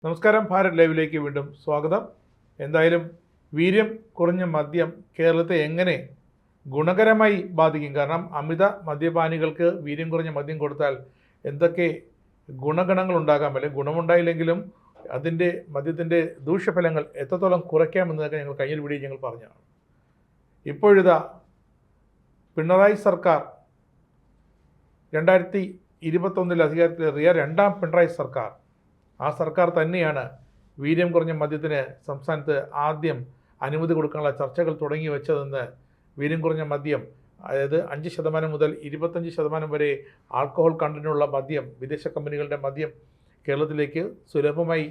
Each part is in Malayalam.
നമസ്കാരം, ഭാരത് ലൈവിലേക്ക് വീണ്ടും സ്വാഗതം. എന്തായാലും വീര്യം കുറഞ്ഞ മദ്യം കേരളത്തെ എങ്ങനെ ഗുണകരമായി ബാധിക്കും? കാരണം അമിത മദ്യപാനികൾക്ക് വീര്യം കുറഞ്ഞ മദ്യം കൊടുത്താൽ എന്തൊക്കെ ഗുണഗണങ്ങൾ ഉണ്ടാകാം, അല്ലെങ്കിൽ ഗുണമുണ്ടായില്ലെങ്കിലും അതിൻ്റെ മദ്യത്തിൻ്റെ ദൂഷ്യഫലങ്ങൾ എത്രത്തോളം കുറയ്ക്കാമെന്നതൊക്കെ ഞങ്ങൾ കഴിഞ്ഞ വീഡിയോ ഞങ്ങൾ പറഞ്ഞതാണ്. ഇപ്പോഴിതാ പിണറായി സർക്കാർ 2021 അധികാരത്തിലേറിയ രണ്ടാം പിണറായി സർക്കാർ, ആ സർക്കാർ തന്നെയാണ് വീര്യം കുറഞ്ഞ മദ്യത്തിന് സംസ്ഥാനത്ത് ആദ്യം അനുമതി കൊടുക്കാനുള്ള ചർച്ചകൾ തുടങ്ങി വെച്ചതെന്ന്. വീര്യം കുറഞ്ഞ മദ്യം, അതായത് 5% മുതൽ 25% വരെ ആൽക്കഹോൾ കണ്ടന്റുള്ള മദ്യം, വിദേശ കമ്പനികളുടെ മദ്യം കേരളത്തിലേക്ക് സുലഭമായി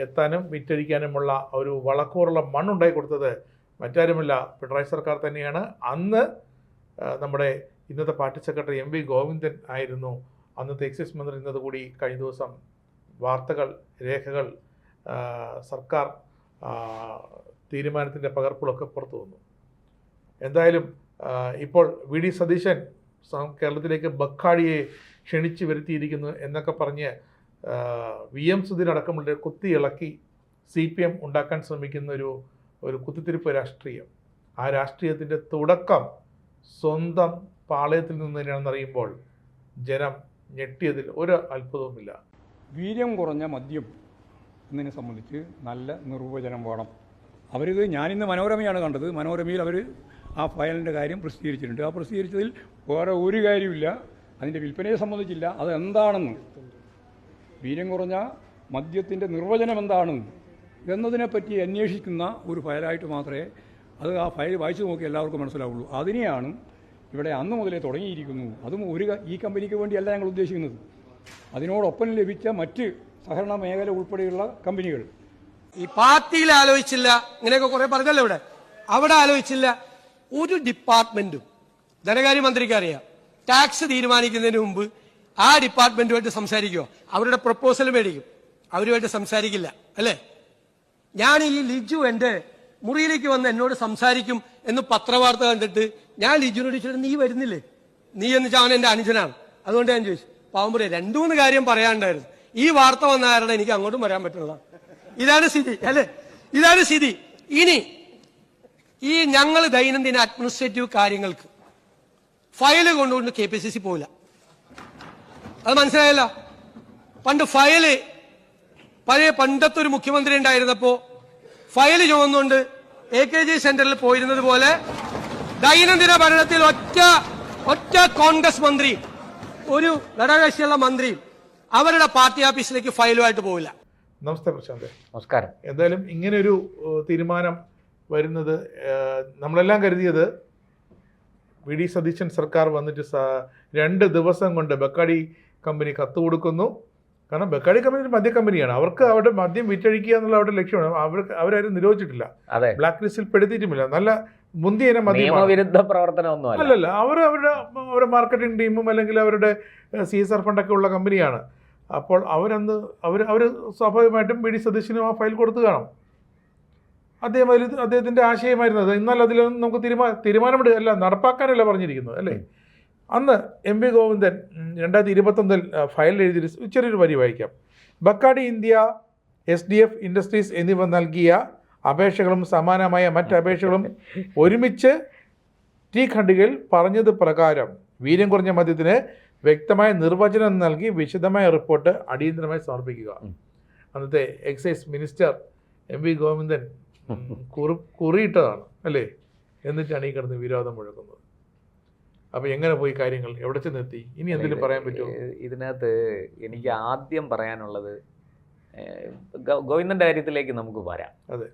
എത്താനും വിറ്റഴിക്കാനുമുള്ള ഒരു വളക്കൂറുള്ള മണ്ണുണ്ടായി കൊടുത്തത് മറ്റാരുമല്ല, പിണറായി സർക്കാർ തന്നെയാണ്. അന്ന് നമ്മുടെ ഇന്നത്തെ പാർട്ടി സെക്രട്ടറി MV ഗോവിന്ദൻ ആയിരുന്നു അന്നത്തെ എക്സൈസ് മന്ത്രി. ഇന്നത് കൂടി കഴിഞ്ഞ ദിവസം വാർത്തകൾ, രേഖകൾ, സർക്കാർ തീരുമാനത്തിൻ്റെ പകർപ്പുകളൊക്കെ പുറത്തു വന്നു. എന്തായാലും ഇപ്പോൾ VD സതീശൻ കേരളത്തിലേക്ക് ബക്കാടിയെ ക്ഷണിച്ചു വരുത്തിയിരിക്കുന്നു എന്നൊക്കെ പറഞ്ഞ് VM സുധീർ അടക്കമുള്ള കുത്തിയിളക്കി CPM ഉണ്ടാക്കാൻ ശ്രമിക്കുന്ന ഒരു കുത്തിത്തിരിപ്പ് രാഷ്ട്രീയം. ആ രാഷ്ട്രീയത്തിൻ്റെ തുടക്കം സ്വന്തം പാളയത്തിൽ നിന്ന് തന്നെയാണെന്നറിയുമ്പോൾ ജനം ഞെട്ടിയതിൽ ഒരു അത്ഭുതവുമില്ല. വീര്യം കുറഞ്ഞ മദ്യം എന്നതിനെ സംബന്ധിച്ച് നല്ല നിർവചനം വേണം. അവരിത്, ഞാനിന്ന് മനോരമയാണ് കണ്ടത്, മനോരമയിൽ അവർ ആ ഫയലിൻ്റെ കാര്യം പ്രസിദ്ധീകരിച്ചിട്ടുണ്ട്. ആ പ്രസിദ്ധീകരിച്ചതിൽ വേറെ ഒരു കാര്യമില്ല, അതിൻ്റെ വിൽപ്പനയെ സംബന്ധിച്ചില്ല. അതെന്താണെന്ന്, വീര്യം കുറഞ്ഞ മദ്യത്തിൻ്റെ നിർവചനം എന്താണ് എന്നതിനെപ്പറ്റി അന്വേഷിക്കുന്ന ഒരു ഫയലായിട്ട് മാത്രമേ അത്, ആ ഫയൽ വായിച്ചു നോക്കി എല്ലാവർക്കും മനസ്സിലാവുള്ളൂ. അതിനെയാണ് ഇവിടെ അന്ന് മുതലേ തുടങ്ങിയിരിക്കുന്നു. അതും ഈ കമ്പനിക്ക് വേണ്ടിയല്ല ഞങ്ങൾ ഉദ്ദേശിക്കുന്നത്, അതിനോടൊപ്പം ലഭിച്ച മറ്റ് സഹകരണ മേഖല ഉൾപ്പെടെയുള്ള കമ്പനികൾ. ഈ പാർട്ടിയിൽ ആലോചിച്ചില്ല, ഇങ്ങനെയൊക്കെ കുറെ പറഞ്ഞല്ലോ ഇവിടെ, അവിടെ ആലോചിച്ചില്ല. ഒരു ഡിപ്പാർട്ട്മെന്റും, ധനകാര്യമന്ത്രിക്ക് അറിയാം, ടാക്സ് തീരുമാനിക്കുന്നതിന് മുമ്പ് ആ ഡിപ്പാർട്ട്മെന്റുമായിട്ട് സംസാരിക്കുമോ? അവരുടെ പ്രപ്പോസൽ മേടിക്കും, അവരുമായിട്ട് സംസാരിക്കില്ല, അല്ലേ? ഞാൻ ഈ ലിജു എന്റെ മുറിയിലേക്ക് വന്ന് എന്നോട് സംസാരിക്കും എന്ന് പത്രവാർത്ത കണ്ടിട്ട് ഞാൻ ലിജുവിനോട് ചോദിച്ചിട്ട്, നീ വരുന്നില്ലേ? നീ എന്ന് വെച്ചാൽ അവൻ എന്റെ അനുജനാണ്, അതുകൊണ്ട് ഞാൻ ചോദിച്ചു. പാവം പറയാം, 2-3 കാര്യം പറയാനുണ്ടായിരുന്നു. ഈ വാർത്ത വന്ന കാരണം എനിക്ക് അങ്ങോട്ടും വരാൻ പറ്റുന്നതാണ്. ഇതാണ് സ്ഥിതി, അല്ലേ? ഇതാണ് സ്ഥിതി. ഇനി ഈ ഞങ്ങൾ ദൈനംദിന അഡ്മിനിസ്ട്രേറ്റീവ് കാര്യങ്ങൾക്ക് ഫയല് കൊണ്ടുകൊണ്ട് KPCC പോവില്ല. അത് മനസ്സിലായല്ല? പണ്ട് ഫയല്, പണ്ടത്തെ ഒരു മുഖ്യമന്ത്രി ഉണ്ടായിരുന്നപ്പോ ഫയല് ചുമന്നുകൊണ്ട് AKG സെന്ററിൽ പോയിരുന്നത് പോലെ ദൈനംദിന ഭരണത്തിൽ ഒറ്റ കോൺഗ്രസ് മന്ത്രി, ഒരു ഘടകകക്ഷിയുള്ള മന്ത്രിയും അവരുടെ പാർട്ടി ഓഫീസിലേക്ക് ഫയലുമായിട്ട് പോവില്ല. നമസ്തേ പ്രശാന്ത്. നമസ്കാരം. എന്തായാലും ഇങ്ങനെയൊരു തീരുമാനം വരുന്നത്, നമ്മളെല്ലാം കരുതിയത് VD സതീശൻ സർക്കാർ വന്നിട്ട് 2 ദിവസം കൊണ്ട് ബക്കാടി കമ്പനി കത്ത് കൊടുക്കുന്നു. കാരണം ബക്കാടി കമ്പനി ഒരു മദ്യ കമ്പനിയാണ്, അവർക്ക് അവരുടെ മദ്യം വിറ്റഴിക്കുക എന്നുള്ള അവരുടെ ലക്ഷ്യമാണ്. അവരാരും നിരോധിച്ചിട്ടില്ല, ബ്ലാക്ക് ലിസ്റ്റിൽ പെടുത്തിയിട്ടുമില്ല. നല്ല മുന്തിയ നിയമവിരുദ്ധ പ്രവർത്തനമൊന്നും അല്ലല്ല. അവരുടെ മാർക്കറ്റിംഗ് ടീമും അല്ലെങ്കിൽ അവരുടെ CSR ഫണ്ടൊക്കെ ഉള്ള കമ്പനിയാണ്. അപ്പോൾ അവർ സ്വാഭാവികമായിട്ടും VD സതീശനും ആ ഫയൽ കൊടുത്തു കാണും. അദ്ദേഹത്തിൻ്റെ ആശയമായിരുന്നത്. എന്നാൽ അതിലൊന്നും നമുക്ക് തീരുമാനമെടുക്കുക, അല്ല നടപ്പാക്കാനല്ല പറഞ്ഞിരിക്കുന്നത്, അല്ലേ? അന്ന് MV ഗോവിന്ദൻ 2021 ഫയൽ എഴുതി ചെറിയൊരു വരി വായിക്കാം. ബക്കാടി ഇന്ത്യ, SDF ഇൻഡസ്ട്രീസ് എന്നിവ നൽകിയ അപേക്ഷകളും സമാനമായ മറ്റ് അപേക്ഷകളും ഒരുമിച്ച് T ഖണ്ഡികയിൽ പറഞ്ഞത് പ്രകാരം വീര്യം കുറഞ്ഞ മദ്യത്തിന് വ്യക്തമായ നിർവചനം നൽകി വിശദമായ റിപ്പോർട്ട് അടിയന്തരമായി സമർപ്പിക്കുക. അന്നത്തെ എക്സൈസ് മിനിസ്റ്റർ MV ഗോവിന്ദൻ കുറിയിട്ടതാണ്, അല്ലേ? എന്നിട്ടാണ് ഈ കിടന്ന് വിരോധം മുഴക്കുന്നത്. അപ്പോൾ എങ്ങനെ പോയി കാര്യങ്ങൾ, എവിടെ ചെന്നെത്തി? ഇനി എന്തെങ്കിലും പറയാൻ പറ്റുമോ ഇതിനകത്ത്? എനിക്ക് ആദ്യം പറയാനുള്ളത്, ഗോവിന്ദന്റെ കാര്യത്തിലേക്ക് നമുക്ക് വരാം. അതെ,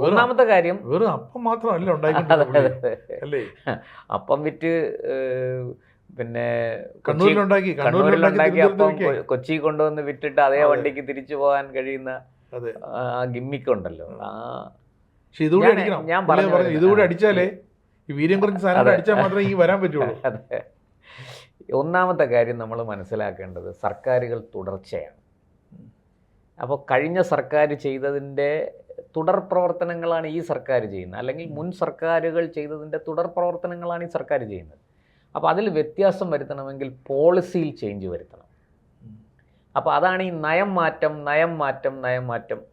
ഒന്നാമത്തെ കാര്യം, വെറും അപ്പം മാത്രമല്ല ഉണ്ടാക്കിയിട്ടുണ്ട്, അല്ലേ? അപ്പം വിറ്റ് പിന്നെ കണ്ണൂരിലുണ്ടാക്കി അപ്പം കൊച്ചി കൊണ്ടുവന്ന് വിറ്റിട്ട് അതേ വണ്ടിക്ക് തിരിച്ചു പോകാൻ കഴിയുന്ന ആ ഗിമ്മിക്കുണ്ടല്ലോ. ഞാൻ പറഞ്ഞു, ഇതുകൂടെ അടിച്ചാലേ ഈ വീര്യം കുറഞ്ഞ സാധനം അടിച്ചാൽ മാത്രമേ ഈ വരാൻ പറ്റുള്ളൂ. അതെ. ഒന്നാമത്തെ കാര്യം നമ്മൾ മനസ്സിലാക്കേണ്ടത്, സർക്കാരുകൾ തുടർച്ചയാണ്. അപ്പോൾ കഴിഞ്ഞ സർക്കാർ ചെയ്തതിൻ്റെ തുടർ പ്രവർത്തനങ്ങളാണ് ഈ സർക്കാർ ചെയ്യുന്നത്, അല്ലെങ്കിൽ മുൻ സർക്കാരുകൾ ചെയ്തതിൻ്റെ തുടർ പ്രവർത്തനങ്ങളാണ് ഈ സർക്കാർ ചെയ്യുന്നത്. അപ്പോൾ അതിൽ വ്യത്യാസം വരുത്തണമെങ്കിൽ പോളിസിയിൽ ചേഞ്ച് വരുത്തണം. അപ്പോൾ അതാണ് ഈ നയം മാറ്റം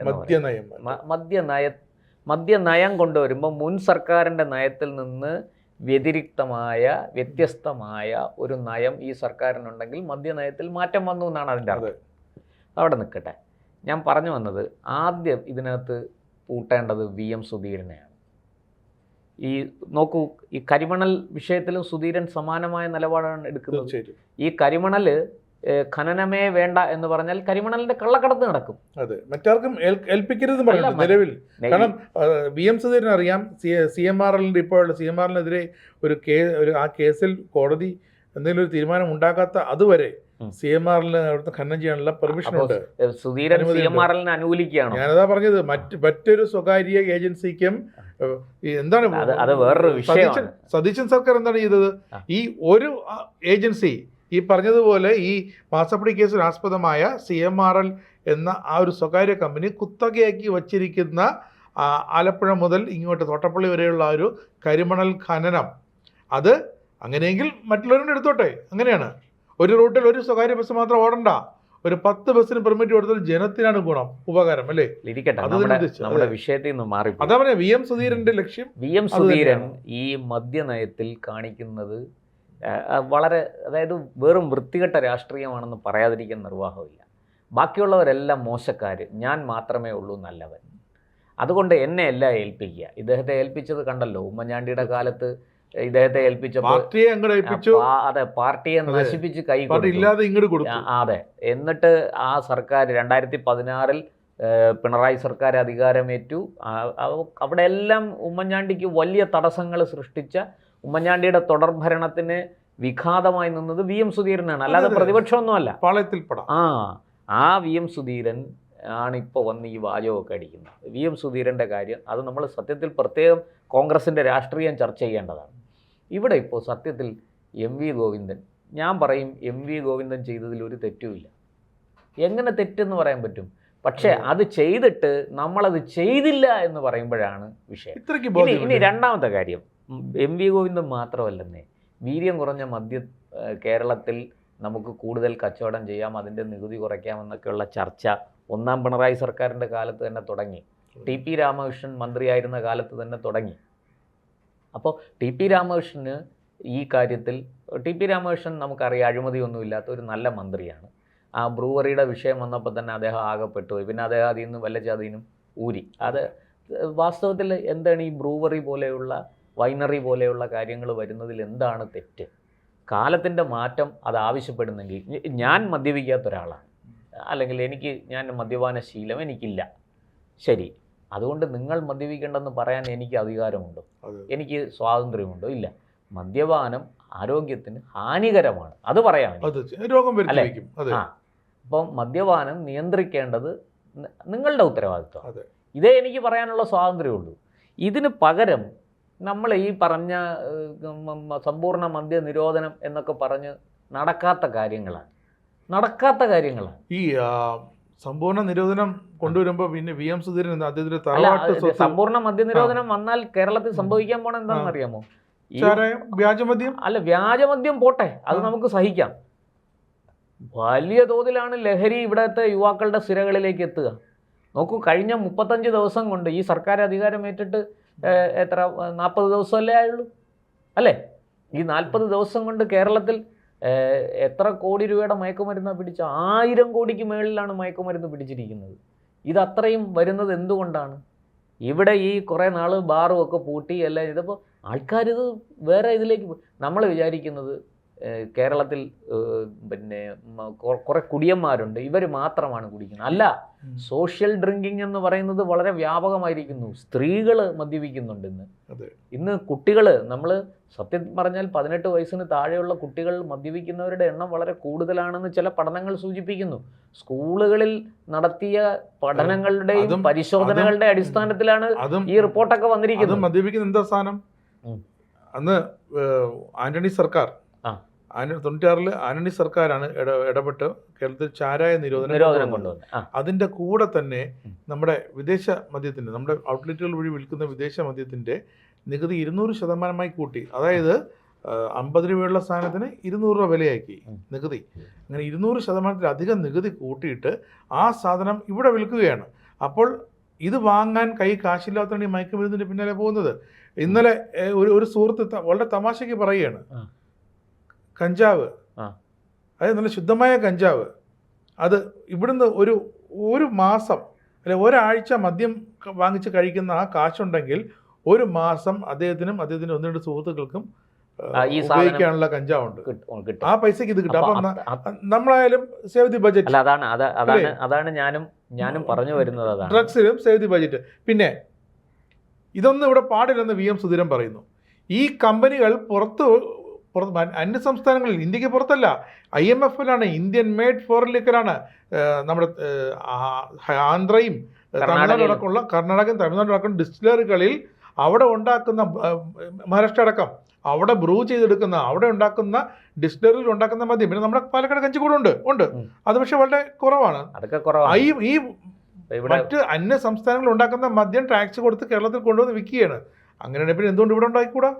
എന്ന് പറയുന്നത്. മദ്യനയം കൊണ്ടുവരുമ്പോൾ മുൻ സർക്കാരിൻ്റെ നയത്തിൽ നിന്ന് വ്യത്യസ്തമായ ഒരു നയം ഈ സർക്കാരിനുണ്ടെങ്കിൽ മദ്യനയത്തിൽ മാറ്റം വന്നു എന്നാണ് അതിൻ്റെ അർത്ഥം. അവിടെ നിൽക്കട്ടെ. ഞാൻ പറഞ്ഞു വന്നത്, ആദ്യം ഇതിനകത്ത് കൂട്ടേണ്ടത് VM സുധീരനെയാണ്. ഈ നോക്കൂ, ഈ കരിമണൽ വിഷയത്തിലും സുധീരൻ സമാനമായ നിലപാടാണ് എടുക്കുന്നത്. ഈ കരിമണൽ ഖനനമേ വേണ്ട എന്ന് പറഞ്ഞാൽ കരിമണലിന്റെ കള്ളക്കടത്ത് നടക്കും. അതെ, മറ്റാർക്കും ഏൽപ്പിക്കരുത് പറഞ്ഞു നിലവിൽ. കാരണം VM സുധീരൻ അറിയാം CMRL ഇപ്പോഴുള്ള CMRLനെതിരെ ആ കേസിൽ കോടതി എന്തെങ്കിലും ഒരു തീരുമാനം ഉണ്ടാക്കാത്ത അതുവരെ CMRL അവിടുത്തെ ഖനനം ചെയ്യാനുള്ള പെർമിഷൻ ഉണ്ട്. സുധീരൻ CMRLനെ അനുകൂലിക്കുകയാണ്. ഞാനതാ പറഞ്ഞത്, മറ്റൊരു സ്വകാര്യ ഏജൻസിക്കും എന്താണ് അത് വേറൊരു വിഷയമാണ്. സതീശൻ സർക്കാർ എന്താണ് ചെയ്തത്? ഈ ഒരു ഏജൻസി ഈ പറഞ്ഞതുപോലെ ഈ മാസപ്പടി കേസിൽ ആസ്പദമായ CMRL എന്ന ആ ഒരു സ്വകാര്യ കമ്പനി കുത്തകയാക്കി വച്ചിരിക്കുന്ന ആലപ്പുഴ മുതൽ ഇങ്ങോട്ട് തോട്ടപ്പള്ളി വരെയുള്ള ആ ഒരു കരിമണൽ ഖനനം, അത് അങ്ങനെയെങ്കിൽ മറ്റുള്ളവരുടെ എടുത്തോട്ടെ. അങ്ങനെയാണ്. ഒരു റൂട്ടിൽ ഒരു സ്വകാര്യ ബസ് മാത്രം ഓടണ്ട, ഒരു 10 ബസ്സിന് പെർമിറ്റ് കൊടുത്താൽ ജനത്തിനാണ് ഗുണം, ഉപകാരം അല്ലേ? നമ്മുടെ വിഷയത്തിൽ നിന്ന് മാറി. അതാ പറയാ VM സുധീരന്റെ ലക്ഷ്യം. VM സുധീരൻ ഈ മദ്യനയത്തിൽ കാണിക്കുന്നത് വളരെ, അതായത് വെറും വൃത്തികെട്ട രാഷ്ട്രീയമാണെന്ന് പറയാതിരിക്കാൻ നിർവാഹമില്ല. ബാക്കിയുള്ളവരെല്ലാം മോശക്കാർ, ഞാൻ മാത്രമേ ഉള്ളൂ നല്ലവൻ. അതുകൊണ്ട് എന്നെ എല്ലാം ഏൽപ്പിക്കുക. ഇദ്ദേഹത്തെ ഏൽപ്പിച്ചത് കണ്ടല്ലോ, ഉമ്മൻചാണ്ടിയുടെ കാലത്ത് ഇദ്ദേഹത്തെ ഏൽപ്പിച്ചപ്പോൾ അതെ, പാർട്ടിയെ നശിപ്പിച്ച് കൈ കൊടുത്തു. അതെ, എന്നിട്ട് ആ സർക്കാർ 2016 പിണറായി സർക്കാർ അധികാരമേറ്റു. അവിടെ എല്ലാം ഉമ്മൻചാണ്ടിക്ക് വലിയ തടസ്സങ്ങൾ സൃഷ്ടിച്ച, ഉമ്മൻചാണ്ടിയുടെ തുടർഭരണത്തിന് വിഘാതമായി നിന്നത് VM സുധീരനാണ്, അല്ലാതെ പ്രതിപക്ഷമൊന്നുമല്ല. ആ VM സുധീരൻ ആണ് ഇപ്പോൾ വന്ന് ഈ വാചകമൊക്കെ അടിക്കുന്നത്. VM സുധീരൻ്റെ കാര്യം അത് നമ്മൾ സത്യത്തിൽ പ്രത്യേകം കോൺഗ്രസിൻ്റെ രാഷ്ട്രീയം ചർച്ച ചെയ്യേണ്ടതാണ്. ഇവിടെ ഇപ്പോൾ സത്യത്തിൽ MV ഗോവിന്ദൻ, ഞാൻ പറയും MV ഗോവിന്ദൻ ചെയ്തതിൽ ഒരു തെറ്റുമില്ല. എങ്ങനെ തെറ്റെന്ന് പറയാൻ പറ്റും? പക്ഷേ അത് ചെയ്തിട്ട് നമ്മളത് ചെയ്തില്ല എന്ന് പറയുമ്പോഴാണ് വിഷയം. ഇനി രണ്ടാമത്തെ കാര്യം, MV ഗോവിന്ദൻ മാത്രമല്ലെന്നേ, വീര്യം കുറഞ്ഞ കേരളത്തിൽ നമുക്ക് കൂടുതൽ കച്ചവടം ചെയ്യാം, അതിൻ്റെ നികുതി കുറയ്ക്കാമെന്നൊക്കെയുള്ള ചർച്ച ഒന്നാം പിണറായി സർക്കാരിൻ്റെ കാലത്ത് തന്നെ തുടങ്ങി. TP രാമകൃഷ്ണൻ മന്ത്രിയായിരുന്ന കാലത്ത് തന്നെ തുടങ്ങി. അപ്പോൾ TP രാമകൃഷ്ണന് ഈ കാര്യത്തിൽ, TP രാമകൃഷ്ണൻ നമുക്കറിയാം അഴിമതിയൊന്നുമില്ലാത്ത ഒരു നല്ല മന്ത്രിയാണ്. ആ ബ്രൂവറിയുടെ വിഷയം വന്നപ്പോൾ തന്നെ അദ്ദേഹം ആകപ്പെട്ടു. പിന്നെ അദ്ദേഹം അതിൽ നിന്ന് വല്ല ചതിനും ഊരി. അത് വാസ്തവത്തിൽ എന്താണ് ഈ ബ്രൂവറി പോലെയുള്ള വൈനറി പോലെയുള്ള കാര്യങ്ങൾ വരുന്നതിൽ എന്താണ് തെറ്റ്? കാലത്തിൻ്റെ മാറ്റം അത് ആവശ്യപ്പെടുന്നെങ്കിൽ, ഞാൻ മദ്യപിക്കാത്ത ഒരാളാണ്, അല്ലെങ്കിൽ ഞാൻ മദ്യപാന ശീലം എനിക്കില്ല, ശരി, അതുകൊണ്ട് നിങ്ങൾ മദ്യപിക്കേണ്ടെന്ന് പറയാൻ എനിക്ക് അധികാരമുണ്ടോ? എനിക്ക് സ്വാതന്ത്ര്യമുണ്ടോ? ഇല്ല. മദ്യപാനം ആരോഗ്യത്തിന് ഹാനികരമാണ്, അത് പറയാം, അല്ലേ? അപ്പം മദ്യപാനം നിയന്ത്രിക്കേണ്ടത് നിങ്ങളുടെ ഉത്തരവാദിത്വം. ഇതേ എനിക്ക് പറയാനുള്ള സ്വാതന്ത്ര്യമുള്ളൂ. ഇതിന് പകരം നമ്മൾ ഈ പറഞ്ഞ സമ്പൂർണ്ണ മദ്യ നിരോധനം എന്നൊക്കെ പറഞ്ഞ് നടക്കാത്ത കാര്യങ്ങളാണ്. ഈ സമ്പൂർണ്ണ നിരോധനം കൊണ്ടുവരുമ്പോൾ പിന്നെ VM സുധീരൻ സമ്പൂർണ്ണ മദ്യ നിരോധനം വന്നാൽ കേരളത്തിൽ സംഭവിക്കാൻ പോണ എന്താണെന്ന് അറിയാമോ? വ്യാജമദ്യം വ്യാജമദ്യം പോട്ടെ, അത് നമുക്ക് സഹിക്കാം. വലിയ തോതിലാണ് ലഹരി ഇവിടത്തെ യുവാക്കളുടെ സിരകളിലേക്ക് എത്തുക. നോക്കൂ, കഴിഞ്ഞ 35 ദിവസം കൊണ്ട് ഈ സർക്കാർ അധികാരമേറ്റിട്ട് എത്ര 40 ദിവസമല്ലേ ആയുള്ളൂ, അല്ലേ? ഈ 40 ദിവസം കൊണ്ട് കേരളത്തിൽ എത്ര കോടി രൂപയുടെ മയക്കുമരുന്നാണ് പിടിച്ച? 1000 കോടിക്ക് മേളിലാണ് മയക്കുമരുന്ന് പിടിച്ചിരിക്കുന്നത്. ഇതത്രയും വരുന്നത് എന്തുകൊണ്ടാണ്? ഇവിടെ ഈ കുറേ നാൾ ബാറും ഒക്കെ പൂട്ടി എല്ലാം ചെയ്തപ്പോൾ ആൾക്കാരിത് വേറെ ഇതിലേക്ക് പോയി. നമ്മൾ വിചാരിക്കുന്നത് കേരളത്തിൽ പിന്നെ കുറേ കുടിയന്മാരുണ്ട്, ഇവർ മാത്രമാണ് കുടിക്കുന്നത്. അല്ല, സോഷ്യൽ ഡ്രിങ്കിങ് എന്ന് പറയുന്നത് വളരെ വ്യാപകമായിരിക്കുന്നു. സ്ത്രീകൾ മദ്യപിക്കുന്നുണ്ട് ഇന്ന് കുട്ടികൾ. നമ്മൾ സത്യം പറഞ്ഞാൽ 18 വയസ്സിന് താഴെയുള്ള കുട്ടികൾ മദ്യപിക്കുന്നവരുടെ എണ്ണം വളരെ കൂടുതലാണെന്ന് ചില പഠനങ്ങൾ സൂചിപ്പിക്കുന്നു. സ്കൂളുകളിൽ നടത്തിയ പഠനങ്ങളുടെയും പരിശോധനകളുടെ അടിസ്ഥാനത്തിലാണ് ഈ റിപ്പോർട്ടൊക്കെ വന്നിരിക്കുന്നത്. മദ്യപിക്കുന്ന എന്താ സ്ഥാനം? അന്ന് ആന്റണി സർക്കാർ 96 ആന്റണി സർക്കാരാണ് ഇടപെട്ട് കേരളത്തിൽ ചാരായ നിരോധനം കൊണ്ടുവന്നത്. അതിൻ്റെ കൂടെ തന്നെ നമ്മുടെ വിദേശ മദ്യത്തിൻ്റെ, നമ്മുടെ ഔട്ട്ലെറ്റുകൾ വഴി വിൽക്കുന്ന വിദേശ മദ്യത്തിൻ്റെ നികുതി 200% കൂട്ടി. അതായത് 50 രൂപയുള്ള സാധനത്തിന് 200 രൂപ വിലയാക്കി നികുതി. അങ്ങനെ 200% നികുതി കൂട്ടിയിട്ട് ആ സാധനം ഇവിടെ വിൽക്കുകയാണ്. അപ്പോൾ ഇത് വാങ്ങാൻ കൈ കാശില്ലാത്തതാണ് ഈ മയക്കുമരുന്നിൻ്റെ പിന്നാലെ പോകുന്നത്. ഇന്നലെ ഒരു സുഹൃത്ത് വളരെ തമാശയ്ക്ക് പറയുകയാണ്, കഞ്ചാവ്, അതായത് നല്ല ശുദ്ധമായ കഞ്ചാവ്, അത് ഇവിടുന്ന് ഒരു മാസം അല്ലെ ഒരാഴ്ച മദ്യം വാങ്ങിച്ച് കഴിക്കുന്ന ആ കാശുണ്ടെങ്കിൽ ഒരു മാസം അദ്ദേഹത്തിനും അദ്ദേഹത്തിൻ്റെ 1-2 സുഹൃത്തുക്കൾക്കും ഉപയോഗിക്കാനുള്ള കഞ്ചാവുണ്ട്. ആ പൈസക്ക് ഇത് കിട്ടും. അപ്പം നമ്മളായാലും സേവ് ദി ബജറ്റ്. അതാണ് ഞാനും പറഞ്ഞു വരുന്നത്. അതാണ് ഡ്രഗ്സിലും സേവ് ദി ബജറ്റ്. പിന്നെ ഇതൊന്നും ഇവിടെ പാടില്ലെന്ന് VM സുധീരൻ പറയുന്നു. ഈ കമ്പനികൾ പുറത്ത് അന്യ സംസ്ഥാനങ്ങളിൽ, ഇന്ത്യക്ക് പുറത്തല്ല, IMF-ലാണ്, ഇന്ത്യൻ മെയ്ഡ് ഫോറിൻ ലിക്കറാണ്. നമ്മുടെ ആന്ധ്രയും തമിഴ്നാടടക്കമുള്ള കർണാടകയും തമിഴ്നാടടക്കം ഡിസ്റ്റിലറികളിൽ അവിടെ ഉണ്ടാക്കുന്ന, മഹാരാഷ്ട്ര അടക്കം അവിടെ ബ്രൂ ചെയ്തെടുക്കുന്ന, അവിടെ ഉണ്ടാക്കുന്ന ഡിസ്റ്റിലറിയിൽ ഉണ്ടാക്കുന്ന മദ്യം. പിന്നെ നമ്മുടെ പാലക്കാട് കഞ്ചിക്കൂടെ ഉണ്ട്. അത് പക്ഷെ വളരെ കുറവാണ്. ഈ മറ്റ് അന്യ സംസ്ഥാനങ്ങളിൽ ഉണ്ടാക്കുന്ന മദ്യം ടാക്സ് കൊടുത്ത് കേരളത്തിൽ കൊണ്ടുവന്ന് വിൽക്കുകയാണ്. അങ്ങനെയാണെങ്കിൽ പിന്നെ എന്തുകൊണ്ട് ഇവിടെ ഉണ്ടായിക്കൂടാ?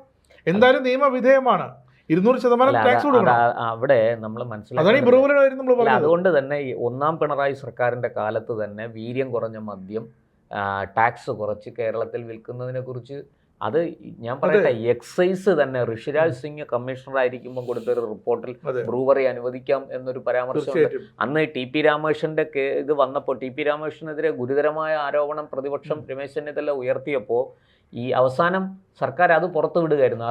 എന്തായാലും നിയമവിധേയമാണ്. 200% ടാക്സ് കൊടുക്കണം. അവിടെ നമ്മൾ മനസ്സിലാക്കി. അതുകൊണ്ട് തന്നെ ഈ 1-ാം പിണറായി സർക്കാരിന്റെ കാലത്ത് തന്നെ വീര്യം കുറഞ്ഞ മദ്യം ടാക്സ് കുറച്ച് കേരളത്തിൽ വിൽക്കുന്നതിനെ കുറിച്ച് അത് ഞാൻ പറയട്ടെ, എക്സൈസ് തന്നെ ഋഷിരാജ് സിംഗ് കമ്മീഷണർ ആയിരിക്കുമ്പോൾ കൊടുത്തൊരു റിപ്പോർട്ടിൽ ബ്രൂവറി അനുവദിക്കാം എന്നൊരു പരാമർശമുണ്ട്. അന്ന് TP രാമകൃഷ്ണന്റെ ഇത് വന്നപ്പോൾ, TP രാമകൃഷ്ണനെതിരെ ഗുരുതരമായ ആരോപണം പ്രതിപക്ഷം രമേശ് ചെന്നിത്തല ഉയർത്തിയപ്പോൾ ഈ അവസാനം സർക്കാർ അത് പുറത്തുവിടുകയായിരുന്നു.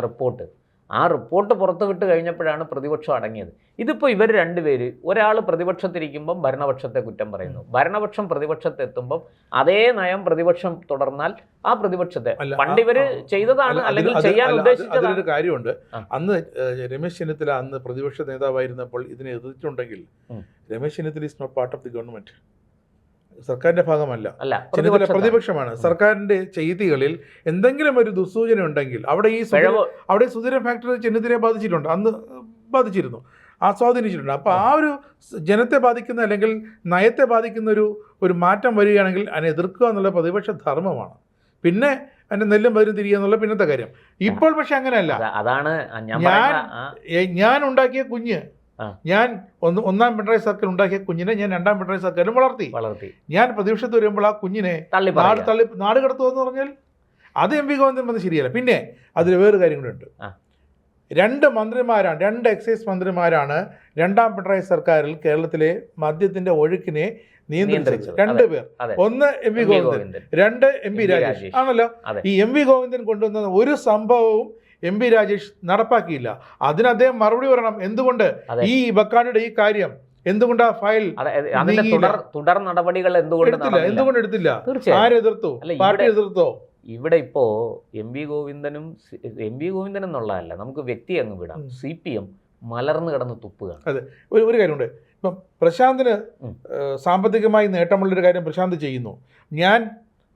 ആ റിപ്പോർട്ട് പുറത്തുവിട്ട് കഴിഞ്ഞപ്പോഴാണ് പ്രതിപക്ഷം അടങ്ങിയത്. ഇതിപ്പോൾ ഇവർ രണ്ടുപേര്, ഒരാൾ പ്രതിപക്ഷത്തിരിക്കുമ്പം ഭരണപക്ഷത്തെ കുറ്റം പറയുന്നു, ഭരണപക്ഷം പ്രതിപക്ഷത്തെത്തുമ്പം അതേ നയം പ്രതിപക്ഷം തുടർന്നാൽ ആ പ്രതിപക്ഷത്തെ പണ്ട് ഇവര് ചെയ്തതാണ് അല്ലെങ്കിൽ ചെയ്യാൻ ഉദ്ദേശിച്ചത്. അതിലൊരു കാര്യമുണ്ട്. അന്ന് രമേശ് ചെന്നിത്തല അന്ന് പ്രതിപക്ഷ നേതാവായിരുന്നപ്പോൾ ഇതിനെ എതിർത്തിട്ടുണ്ടെങ്കിൽ Ramesh Chennithala is not part of the government, സർക്കാരിന്റെ ഭാഗമല്ല. ചെന്നിത്തല പ്രതിപക്ഷമാണ്. സർക്കാരിന്റെ ചെയ്തികളിൽ എന്തെങ്കിലും ഒരു ദുസ്സൂചന ഉണ്ടെങ്കിൽ അവിടെ സുധീരൻ ഫാക്ടറി ചെന്നിത്തലയെ ബാധിച്ചിട്ടുണ്ട്, അന്ന് ബാധിച്ചിരുന്നു, സ്വാധീനിച്ചിട്ടുണ്ട്. അപ്പോൾ ആ ഒരു ജനത്തെ ബാധിക്കുന്ന അല്ലെങ്കിൽ നയത്തെ ബാധിക്കുന്ന ഒരു മാറ്റം വരികയാണെങ്കിൽ അതിനെ എതിർക്കുക എന്നുള്ള പ്രതിപക്ഷ ധർമ്മമാണ്. പിന്നെ അതിന്റെ നെല്ലും പതിരും തിരിയുക എന്നുള്ള പിന്നത്തെ കാര്യം. ഇപ്പോൾ പക്ഷെ അങ്ങനെയല്ല. അതാണ് ഞാൻ ഉണ്ടാക്കിയ കുഞ്ഞ്, ഞാൻ 1-ാം പിണറായി സർക്കാർ ഉണ്ടാക്കിയ കുഞ്ഞിനെ ഞാൻ 2-ാം പിണറായി സർക്കാരും വളർത്തി. ഞാൻ പ്രതിപക്ഷത്ത് വരുമ്പോൾ ആ കുഞ്ഞിനെ നാട് കടത്തുമെന്ന് പറഞ്ഞാൽ അത് MP ഗോവിന്ദൻ വന്ന് ശരിയല്ല. പിന്നെ അതിൽ വേറൊരു കാര്യം കൂടെ ഉണ്ട്. 2 എക്സൈസ് മന്ത്രിമാരാണ് 2-ാം പിണറായി സർക്കാരിൽ കേരളത്തിലെ മദ്യത്തിന്റെ ഒഴുക്കിനെ നിയന്ത്രിച്ചത്. 2 പേർ. ഒന്ന് MP ഗോവിന്ദൻ, 2 MP രാജേഷ് ആണല്ലോ. ഈ MP ഗോവിന്ദൻ കൊണ്ടുവന്ന ഒരു സംഭവവും MP രാജേഷ് നടപ്പാക്കിയില്ല. അതിന് അദ്ദേഹം മറുപടി പറയണം. എന്തുകൊണ്ട് ഈ ബക്കാണിയുടെ ഈ കാര്യം എന്തുകൊണ്ട് ആ ഫയൽ തുടർ നടപടികൾ എന്തുകൊണ്ട് എടുത്തില്ല? ആരെതിർത്തു? പാർട്ടി എതിർത്തോ? ഇവിടെ ഇപ്പോ MP ഗോവിന്ദൻ എന്നുള്ളതല്ല, നമുക്ക് വ്യക്തി അങ്ങ് വിടാം. CPM മലർന്നു കിടന്ന് തുപ്പുകയാണ്. അതെ, ഒരു കാര്യമുണ്ട്. ഇപ്പം പ്രശാന്തിന് സാമ്പത്തികമായി നേട്ടമുള്ളൊരു കാര്യം പ്രശാന്ത് ചെയ്യുന്നു. ഞാൻ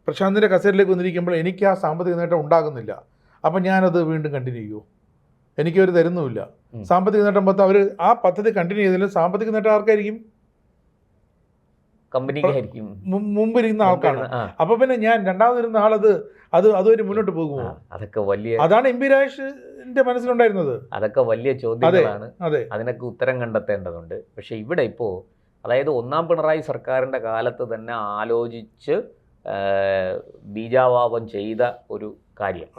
പ്രശാന്തിന്റെ കസേരയിലേക്ക് വന്നിരിക്കുമ്പോൾ എനിക്ക് ആ സാമ്പത്തിക നേട്ടം ഉണ്ടാകുന്നില്ല. അപ്പം ഞാനത് വീണ്ടും കണ്ടിന്യൂ ചെയ്യൂ? എനിക്കവർ തരുന്നുമില്ല. സാമ്പത്തിക നേട്ടം മൊത്തം അവർ ആ പദ്ധതി കണ്ടിന്യൂ ചെയ്തതിലും സാമ്പത്തിക നേട്ടം ആർക്കായിരിക്കും? കമ്പനിക്കായിരിക്കും, മുമ്പിരിക്കുന്ന ആൾക്കാണ്. അപ്പൊ പിന്നെ ഞാൻ രണ്ടാമതിരുന്ന ആളത് അതുവരെ മുന്നോട്ട് പോകുമോ? അതൊക്കെ അതാണ് MP രാജേഷിന്റെ മനസ്സിലുണ്ടായിരുന്നത്. അതൊക്കെ വലിയ ചോദ്യങ്ങളാണ്. അതിനൊക്കെ ഉത്തരം കണ്ടെത്തേണ്ടതുണ്ട്. പക്ഷെ ഇവിടെ ഇപ്പോൾ അതായത് 1-ാം പിണറായി സർക്കാരിന്റെ കാലത്ത് തന്നെ ആലോചിച്ച് ബീജാവാപം ചെയ്ത ഒരു കാര്യം,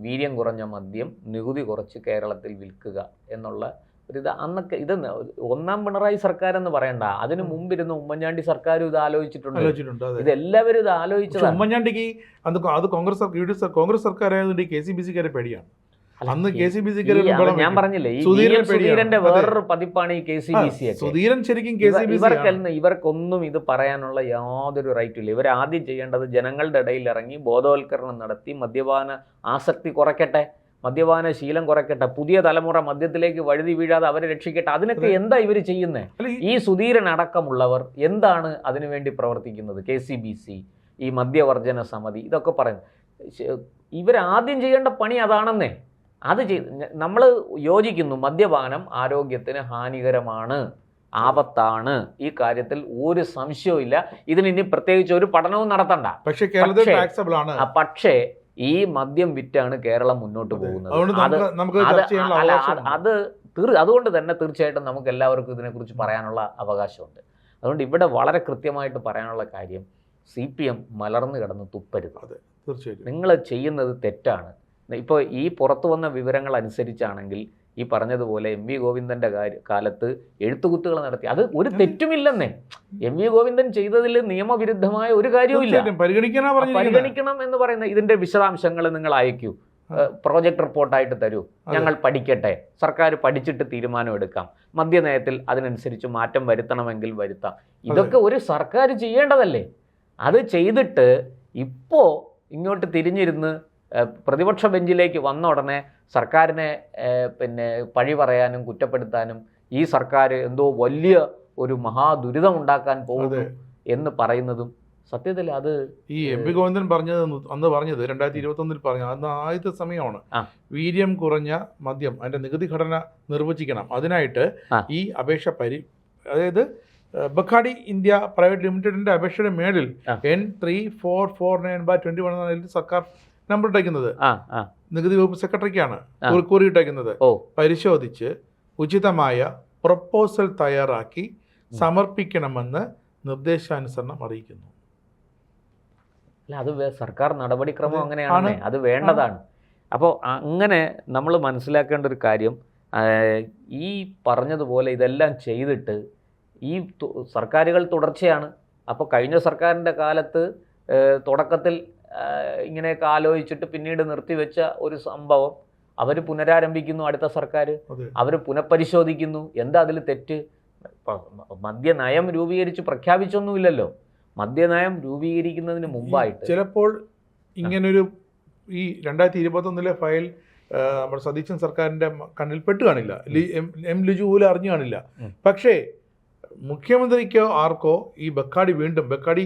വീര്യം കുറഞ്ഞ മദ്യം നികുതി കുറച്ച് കേരളത്തിൽ വിൽക്കുക എന്നുള്ള ഒരിത്. അന്നൊക്കെ ഇത് 1-ാം പിണറായി സർക്കാർ എന്ന് പറയണ്ട, അതിനു മുമ്പിരുന്ന ഉമ്മൻചാണ്ടി സർക്കാരും ഇത് ആലോചിച്ചിട്ടുണ്ട്. ഇതെല്ലാവരും ഇത് ആലോചിച്ചത്. ഉമ്മൻചാണ്ടിക്ക് അത് കോൺഗ്രസ് സർക്കാരായതുകൊണ്ട് KCBC-ക്കാരെ പേടിയാണ്. അന്ന് KCBC-ക്കാരെ ഞാൻ പറഞ്ഞില്ലേ, ഈ സുധീരന്റെ വേറൊരു പതിപ്പാണ് ഈ KCBC. സുധീരൻ ശരിക്കും ഇവർക്കൊന്നും ഇത് പറയാനുള്ള യാതൊരു റൈറ്റും ഇല്ല. ഇവർ ആദ്യം ചെയ്യേണ്ടത് ജനങ്ങളുടെ ഇടയിൽ ഇറങ്ങി ബോധവൽക്കരണം നടത്തി മദ്യപാന ആസക്തി കുറയ്ക്കട്ടെ, മദ്യപാന ശീലം കുറയ്ക്കട്ടെ, പുതിയ തലമുറ മദ്യത്തിലേക്ക് വഴുതി വീഴാതെ അവരെ രക്ഷിക്കട്ടെ. അതിനൊക്കെ എന്താ ഇവർ ചെയ്യുന്നത്? ഈ സുധീരൻ അടക്കമുള്ളവർ എന്താണ് അതിനുവേണ്ടി പ്രവർത്തിക്കുന്നത്? KCBC, ഈ മദ്യവർജന സമിതി, ഇതൊക്കെ പറയുന്നത് ഇവരാദ്യം ചെയ്യേണ്ട പണി അതാണെന്നേ. അത് നമ്മൾ യോജിക്കുന്നു. മദ്യപാനം ആരോഗ്യത്തിന് ഹാനികരമാണ്, ആപത്താണ്. ഈ കാര്യത്തിൽ ഒരു സംശയവും ഇല്ല. ഇതിന് ഇനി പ്രത്യേകിച്ച് ഒരു പഠനവും നടത്തണ്ട. പക്ഷേ ഈ മദ്യം വിറ്റാണ് കേരളം മുന്നോട്ട് പോകുന്നത്. അതുകൊണ്ട് നമുക്ക് ചർച്ച ചെയ്യാനുള്ള അവകാശമുണ്ട്. അതുകൊണ്ട് തന്നെ തീർച്ചയായിട്ടും നമുക്ക് എല്ലാവർക്കും ഇതിനെക്കുറിച്ച് പറയാനുള്ള അവകാശമുണ്ട്. അതുകൊണ്ട് ഇവിടെ വളരെ കൃത്യമായിട്ട് പറയാനുള്ള കാര്യം, CPM മലർന്നു കിടന്ന് തുപ്പരുത്. തീർച്ചയായിട്ടും നിങ്ങൾ ചെയ്യുന്നത് തെറ്റാണ്. ഇപ്പോൾ ഈ പുറത്തു വന്ന വിവരങ്ങൾ അനുസരിച്ചാണെങ്കിൽ ഈ പറഞ്ഞതുപോലെ MV ഗോവിന്ദൻ്റെ കാലത്ത് എഴുത്തുകുത്തുകൾ നടത്തി, അത് ഒരു തെറ്റുമില്ലെന്നേ. MV ഗോവിന്ദൻ ചെയ്തതിൽ നിയമവിരുദ്ധമായ ഒരു കാര്യവുമില്ല. പരിഗണിക്കണം എന്ന് പറയുന്ന ഇതിൻ്റെ വിശദാംശങ്ങൾ നിങ്ങൾ അയക്കൂ, പ്രോജക്റ്റ് റിപ്പോർട്ടായിട്ട് തരൂ, ഞങ്ങൾ പഠിക്കട്ടെ, സർക്കാർ പഠിച്ചിട്ട് തീരുമാനമെടുക്കാം, മദ്യനയത്തിൽ അതിനനുസരിച്ച് മാറ്റം വരുത്തണമെങ്കിൽ വരുത്താം. ഇതൊക്കെ ഒരു സർക്കാർ ചെയ്യേണ്ടതല്ലേ? അത് ചെയ്തിട്ട് ഇപ്പോൾ ഇങ്ങോട്ട് തിരിഞ്ഞിരുന്ന് പ്രതിപക്ഷ ബെഞ്ചിലേക്ക് വന്ന ഉടനെ സർക്കാരിനെ പഴി പറയാനും കുറ്റപ്പെടുത്താനും ഈ സർക്കാർ എന്തോ വലിയ ഒരു മഹാദുരിതം ഉണ്ടാക്കാൻ പോകുന്നു എന്ന് പറയുന്നതും സത്യത്തിൽ അത് ഈ MV ഗോവിന്ദൻ അന്ന് പറഞ്ഞത് 2021 പറഞ്ഞു. അന്ന് ആദ്യത്തെ സമയമാണ് വീര്യം കുറഞ്ഞ മദ്യം അതിന്റെ നികുതി ഘടന നിർവചിക്കണം. അതിനായിട്ട് ഈ അപേക്ഷ അതായത് ബക്കാഡി ഇന്ത്യ പ്രൈവറ്റ് ലിമിറ്റഡിന്റെ അപേക്ഷയുടെ മേളിൽ N3449/21 സർക്കാർ നമ്പർ ഇട്ടേക്കുന്നത് നികുതി വകുപ്പ് സെക്രട്ടറിക്കാണ് കുറി ഇട്ടേക്കുന്നത്. പരിശോധിച്ച് ഉചിതമായ പ്രപ്പോസൽ തയ്യാറാക്കി സമർപ്പിക്കണമെന്ന് നിർദ്ദേശാനുസരണം അറിയിക്കുന്നു. അല്ല, അത് സർക്കാർ നടപടിക്രമം അങ്ങനെയാണ്, അത് വേണ്ടതാണ്. അപ്പോൾ അങ്ങനെ നമ്മൾ മനസ്സിലാക്കേണ്ട ഒരു കാര്യം, ഈ പറഞ്ഞതുപോലെ ഇതെല്ലാം ചെയ്തിട്ട് ഈ സർക്കാരുകൾ തുടർച്ചയാണ്. അപ്പോൾ കഴിഞ്ഞ സർക്കാരിൻ്റെ കാലത്ത് തുടക്കത്തിൽ ഇങ്ങനെയൊക്കെ ആലോചിച്ചിട്ട് പിന്നീട് നിർത്തിവെച്ച ഒരു സംഭവം അവർ പുനരാരംഭിക്കുന്നു. അടുത്ത സർക്കാർ അവർ പുനഃപരിശോധിക്കുന്നു. എന്താ അതിൽ തെറ്റ്? മദ്യനയം രൂപീകരിച്ച് പ്രഖ്യാപിച്ചൊന്നുമില്ലല്ലോ. മദ്യനയം രൂപീകരിക്കുന്നതിന് മുമ്പായിട്ട് ചിലപ്പോൾ ഇങ്ങനൊരു ഈ 2021 ഫയൽ നമ്മുടെ സതീശൻ സർക്കാരിൻ്റെ കണ്ണിൽ പെട്ട് കാണില്ല, M ലിജു പോലും അറിഞ്ഞു കാണില്ല. പക്ഷേ മുഖ്യമന്ത്രിക്കോ ആർക്കോ ഈ ബക്കാഡി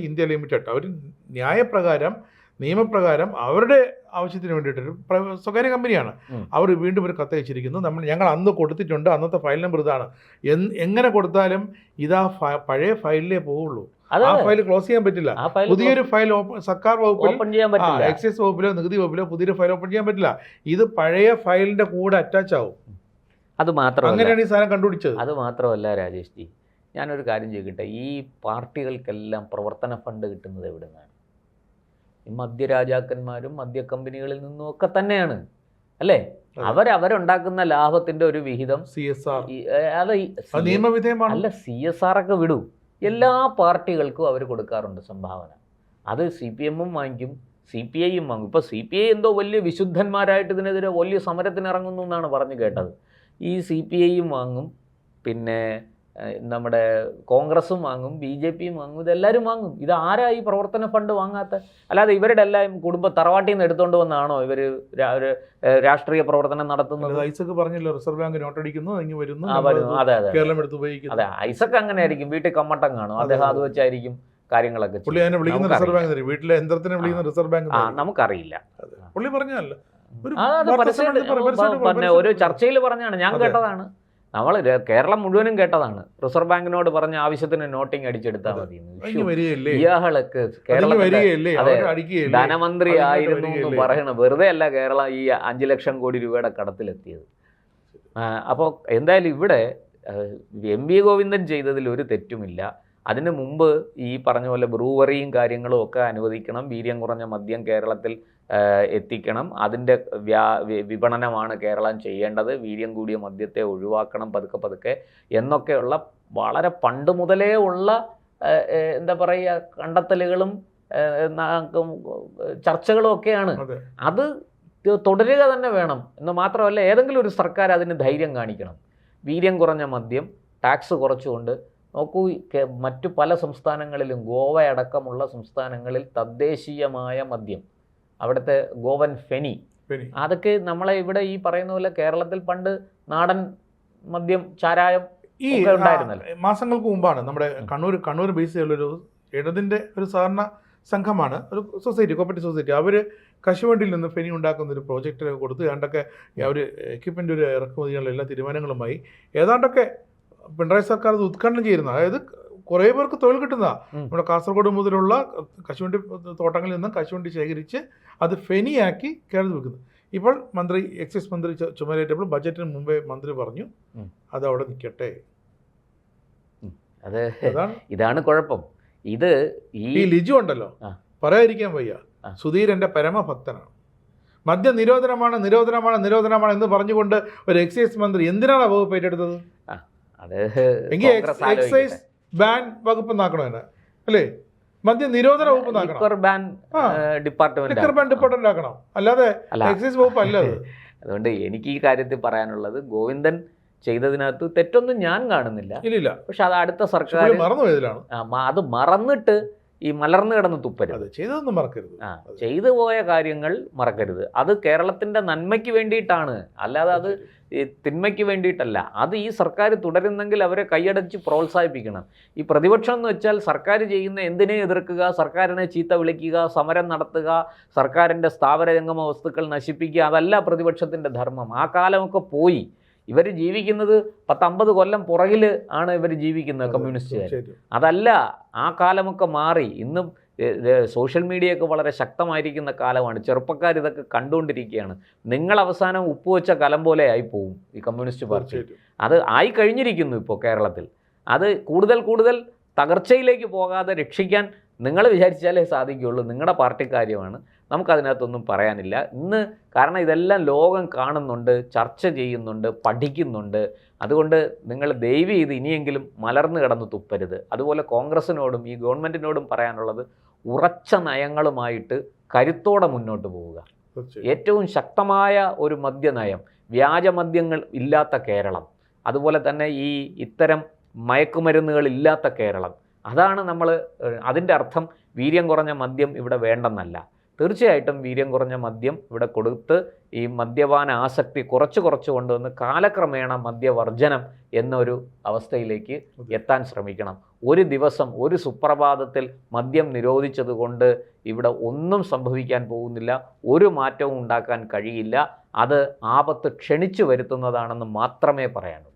ഇന്ത്യ ലിമിറ്റഡ് അവർ ന്യായപ്രകാരം നിയമപ്രകാരം അവരുടെ ആവശ്യത്തിന് വേണ്ടിയിട്ടൊരു സ്വകാര്യ കമ്പനിയാണ്. അവർ വീണ്ടും ഒരു കത്തയച്ചിരിക്കുന്നു. ഞങ്ങൾ അന്ന് കൊടുത്തിട്ടുണ്ട്, അന്നത്തെ ഫയൽ നമ്പർ ഇതാണ്. എങ്ങനെ കൊടുത്താലും ഇതാ പഴയ ഫയലിലേ പോവുള്ളൂ. ആ ഫയൽ ക്ലോസ് ചെയ്യാൻ പറ്റില്ല. പുതിയൊരു ഫയൽ സർക്കാർ വകുപ്പിൽ, എക്സൈസ് വകുപ്പിലോ നികുതി വകുപ്പിലോ പുതിയൊരു ഫയൽ ഓപ്പൺ ചെയ്യാൻ പറ്റില്ല. ഇത് പഴയ ഫയലിന്റെ കൂടെ അറ്റാച്ച് ആവും. അത് മാത്രമല്ല, അങ്ങനെയാണ് ഈ സാധനം കണ്ടുപിടിച്ചത്. അത് മാത്രമല്ല രാജേഷ് ജി, ഞാനൊരു കാര്യം ചോദിക്കട്ടെ, ഈ പാർട്ടികൾക്കെല്ലാം പ്രവർത്തന ഫണ്ട് കിട്ടുന്നത് എവിടെ നിന്നാണ്? ഈ മദ്യരാജാക്കന്മാരും മദ്യക്കമ്പനികളിൽ നിന്നും ഒക്കെ തന്നെയാണ്, അല്ലേ? അവരുണ്ടാക്കുന്ന ലാഭത്തിന്റെ ഒരു വിഹിതം CSR അല്ല, CSR ഒക്കെ വിടൂ, എല്ലാ പാർട്ടികൾക്കും അവർ കൊടുക്കാറുണ്ട് സംഭാവന. അത് CPM വാങ്ങിക്കും, CPI വാങ്ങും. ഇപ്പോൾ CPI എന്തോ വലിയ വിശുദ്ധന്മാരായിട്ട് ഇതിനെതിരെ വലിയ സമരത്തിന് ഇറങ്ങുന്നു എന്നാണ് പറഞ്ഞു കേട്ടത്. ഈ CPI വാങ്ങും, പിന്നെ നമ്മുടെ കോൺഗ്രസും വാങ്ങും, BJP വാങ്ങും, ഇതെല്ലാവരും വാങ്ങും. ഇത് ആരാ ഈ പ്രവർത്തന ഫണ്ട് വാങ്ങാത്ത? അല്ലാതെ ഇവരുടെ എല്ലാം കുടുംബത്തറവാട്ടിൽ നിന്ന് എടുത്തുകൊണ്ട് വന്നാണോ ഇവർ രാഷ്ട്രീയ പ്രവർത്തനം നടത്തുന്നത്? ഐസക് പറഞ്ഞല്ലോ, റിസർവ് ബാങ്ക് നോട്ടടിക്കുന്നു, വരുന്നു. അതെ അതെ, കേരളം എടുത്ത് ഉപയോഗിക്കുന്നു. അതെ, ഐസക് അങ്ങനെ ആയിരിക്കും, വീട്ടിൽ കമ്മട്ടം കാണും, അദ്ദേഹം അത് വെച്ചായിരിക്കും കാര്യങ്ങളൊക്കെ. റിസർവ് ബാങ്ക് വീട്ടിലെ യന്ത്രത്തിനെ വിളിക്കുന്ന റിസർവ് ബാങ്ക് നമുക്കറിയില്ല. പുള്ളി പറഞ്ഞല്ലോ, ഒരു ചർച്ചയിൽ പറഞ്ഞാണ്, ഞാൻ കേട്ടതാണ്. നമ്മൾ കേരളം മുഴുവനും കേട്ടതാണ്. റിസർവ് ബാങ്കിനോട് പറഞ്ഞ ആവശ്യത്തിന് നോട്ടിങ് അടിച്ചെടുത്താൽ മതി. ഇയാളൊക്കെ ധനമന്ത്രി ആയിരുന്നു എന്ന് പറയണ വെറുതെ അല്ല കേരളം ഈ 5 ലക്ഷം കോടി രൂപയുടെ കടത്തിലെത്തിയത്. അപ്പോൾ എന്തായാലും ഇവിടെ MV ഗോവിന്ദൻ ചെയ്തതിൽ ഒരു തെറ്റുമില്ല. അതിന് മുമ്പ് ഈ പറഞ്ഞ പോലെ ബ്രൂവറിയും കാര്യങ്ങളും ഒക്കെ അനുവദിക്കണം, വീര്യം കുറഞ്ഞ മദ്യം കേരളത്തിൽ എത്തിക്കണം, അതിൻ്റെ വിപണനമാണ് കേരളം ചെയ്യേണ്ടത്, വീര്യം കൂടിയ മദ്യത്തെ ഒഴിവാക്കണം പതുക്കെ എന്നൊക്കെയുള്ള വളരെ പണ്ട് മുതലേ ഉള്ള എന്താ പറയുക കണ്ടെത്തലുകളും ചർച്ചകളും ഒക്കെയാണ്. അത് തുടരുക തന്നെ വേണം എന്ന് മാത്രമല്ല, ഏതെങ്കിലും ഒരു സർക്കാർ അതിന് ധൈര്യം കാണിക്കണം. വീര്യം കുറഞ്ഞ മദ്യം ടാക്സ് കുറച്ചുകൊണ്ട് നോക്കൂ, മറ്റു പല സംസ്ഥാനങ്ങളിലും ഗോവ അടക്കമുള്ള സംസ്ഥാനങ്ങളിൽ തദ്ദേശീയമായ മദ്യം, അവിടുത്തെ ഗോവൻ ഫെനി, അതൊക്കെ നമ്മളെ ഇവിടെ ഈ പറയുന്ന പോലെ കേരളത്തിൽ പണ്ട് നാടൻ മദ്യം ചാരായം ഈ ഉണ്ടായിരുന്നല്ലോ. മാസങ്ങൾക്ക് മുമ്പാണ് നമ്മുടെ കണ്ണൂർ ബേസ് ചെയ്യുള്ളൊരു ഇടതിൻ്റെ ഒരു സഹകരണ സംഘമാണ്, ഒരു സൊസൈറ്റി, കോപ്പറേറ്റീവ് സൊസൈറ്റി. അവർ കശുവണ്ടിയിൽ നിന്ന് ഫെനി ഉണ്ടാക്കുന്നൊരു പ്രോജക്റ്റ് കൊടുത്ത് ഏതാണ്ടൊക്കെ അവർ എക്യുപ്മെൻ്റ് ഒരു ഇറക്കുമതിയുള്ള എല്ലാ തീരുമാനങ്ങളുമായി ഏതാണ്ടൊക്കെ പിണറായി സർക്കാർ അത് ഉദ്ഘാടനം ചെയ്യുന്നത്. അതായത് കുറേ പേർക്ക് തൊഴിൽ കിട്ടുന്നതാണ്. നമ്മുടെ കാസർഗോഡ് മുതലുള്ള കശുവണ്ടി തോട്ടങ്ങളിൽ നിന്ന് കശുവണ്ടി ശേഖരിച്ച് അത് ഫെനിയാക്കി കേരളത്തിൽ വെക്കുന്നത്. ഇപ്പോൾ മന്ത്രി എക്സൈസ് മന്ത്രി ചുമതലയേറ്റപ്പോൾ ബജറ്റിന് മുമ്പേ മന്ത്രി പറഞ്ഞു അത് അവിടെ നിൽക്കട്ടെ. ഇതാണ് കുഴപ്പം. ഇത് ഈ ലിജു ഉണ്ടല്ലോ, പറയാതിരിക്കാൻ വയ്യ, സുധീരൻ്റെ പരമഭക്തനാണ്. മദ്യം നിരോധനമാണ് നിരോധനമാണ് നിരോധനമാണ് എന്ന് പറഞ്ഞുകൊണ്ട് ഒരു എക്സൈസ് മന്ത്രി എന്തിനാണ് വകുപ്പ് ഏറ്റെടുത്തത്? എങ്കിൽ എക്സൈസ് ബാൻ വകുപ്പ് നാക്കണം തന്നെ, അല്ലേ? മദ്യ നിരോധന വകുപ്പ് നാക്കണം, ലിക്കർ ബാൻ ഡിപ്പാർട്ട്മെന്റ് ആക്കണം, അല്ലാതെ എക്സൈസ് വകുപ്പ് അല്ല അത്. അതുകൊണ്ട് എനിക്ക് ഈ കാര്യത്തിൽ പറയാനുള്ളത്, ഗോവിന്ദൻ ചെയ്തതിനകത്ത് തെറ്റൊന്നും ഞാൻ കാണുന്നില്ല. ഇല്ല, പക്ഷെ അത് അടുത്ത സർക്കാർ മറന്നുപോയതിലാണ്. അത് മറന്നിട്ട് ഈ മലർന്നു കിടന്ന് തുപ്പരുത്. ചെയ്തതൊന്നും മറക്കരുത്. ചെയ്തു പോയ കാര്യങ്ങൾ മറക്കരുത്. അത് കേരളത്തിന്റെ നന്മയ്ക്ക് വേണ്ടിയിട്ടാണ്, അല്ലാതെ അത് തിന്മയ്ക്ക് വേണ്ടിയിട്ടല്ല. അത് ഈ സർക്കാർ തുടരുന്നെങ്കിൽ അവരെ കൈയടച്ച് പ്രോത്സാഹിപ്പിക്കണം. ഈ പ്രതിപക്ഷം എന്ന് വെച്ചാൽ സർക്കാർ ചെയ്യുന്ന എന്തിനെ എതിർക്കുക, സർക്കാരിനെ ചീത്ത വിളിക്കുക, സമരം നടത്തുക, സർക്കാരിൻ്റെ സ്ഥാവര ജംഗമ വസ്തുക്കൾ നശിപ്പിക്കുക, അതല്ല പ്രതിപക്ഷത്തിൻ്റെ ധർമ്മം. ആ കാലമൊക്കെ പോയി. ഇവർ ജീവിക്കുന്നത് 10-50 കൊല്ലം പുറകിൽ ആണ് ഇവർ ജീവിക്കുന്നത്, കമ്മ്യൂണിസ്റ്റുകാർ. അതല്ല, ആ കാലമൊക്കെ മാറി. ഇന്നും സോഷ്യൽ മീഡിയയൊക്കെ വളരെ ശക്തമായിരിക്കുന്ന കാലമാണ്. ചെറുപ്പക്കാർ ഇതൊക്കെ കണ്ടുകൊണ്ടിരിക്കുകയാണ്. നിങ്ങൾ അവസാനം ഉപ്പുവെച്ച കലം പോലെ ആയിപ്പോവും ഈ കമ്മ്യൂണിസ്റ്റ് പാർട്ടി. അത് ആയി കഴിഞ്ഞിരിക്കുന്നു ഇപ്പോൾ കേരളത്തിൽ. അത് കൂടുതൽ കൂടുതൽ തകർച്ചയിലേക്ക് പോകാതെ രക്ഷിക്കാൻ നിങ്ങൾ വിചാരിച്ചാലേ സാധിക്കുകയുള്ളൂ. നിങ്ങളുടെ പാർട്ടി കാര്യമാണ്, നമുക്കതിനകത്തൊന്നും പറയാനില്ല ഇന്ന്. കാരണം ഇതെല്ലാം ലോകം കാണുന്നുണ്ട്, ചർച്ച ചെയ്യുന്നുണ്ട്, പഠിക്കുന്നുണ്ട്. അതുകൊണ്ട് നിങ്ങൾ ദയവ് ചെയ്ത് ഇനിയെങ്കിലും മലർന്നു കിടന്ന് തുപ്പരുത്. അതുപോലെ കോൺഗ്രസിനോടും ഈ ഗവൺമെൻറ്റിനോടും പറയാനുള്ളത്, ഉറച്ച നയങ്ങളുമായിട്ട് കരുത്തോടെ മുന്നോട്ട് പോവുക. ഏറ്റവും ശക്തമായ ഒരു മദ്യനയം, വ്യാജമദ്യങ്ങൾ ഇല്ലാത്ത കേരളം, അതുപോലെ തന്നെ ഈ ഇത്തരം മയക്കുമരുന്നുകൾ ഇല്ലാത്ത കേരളം, അതാണ് നമ്മൾ. അതിൻ്റെ അർത്ഥം വീര്യം കുറഞ്ഞ മദ്യം ഇവിടെ വേണ്ടെന്നല്ല. തീർച്ചയായിട്ടും വീര്യം കുറഞ്ഞ മദ്യം ഇവിടെ കൊടുത്ത് ഈ മദ്യപാന ആസക്തി കുറച്ച് കൊണ്ടുവന്ന് കാലക്രമേണ മദ്യവർജനം എന്നൊരു അവസ്ഥയിലേക്ക് എത്താൻ ശ്രമിക്കണം. ഒരു ദിവസം ഒരു സുപ്രഭാതത്തിൽ മദ്യം നിരോധിച്ചത് കൊണ്ട് ഇവിടെ ഒന്നും സംഭവിക്കാൻ പോകുന്നില്ല, ഒരു മാറ്റവും ഉണ്ടാക്കാൻ കഴിയില്ല. അത് ആപത്ത് ക്ഷണിച്ചു വരുത്തുന്നതാണെന്ന് മാത്രമേ പറയാനുള്ളൂ.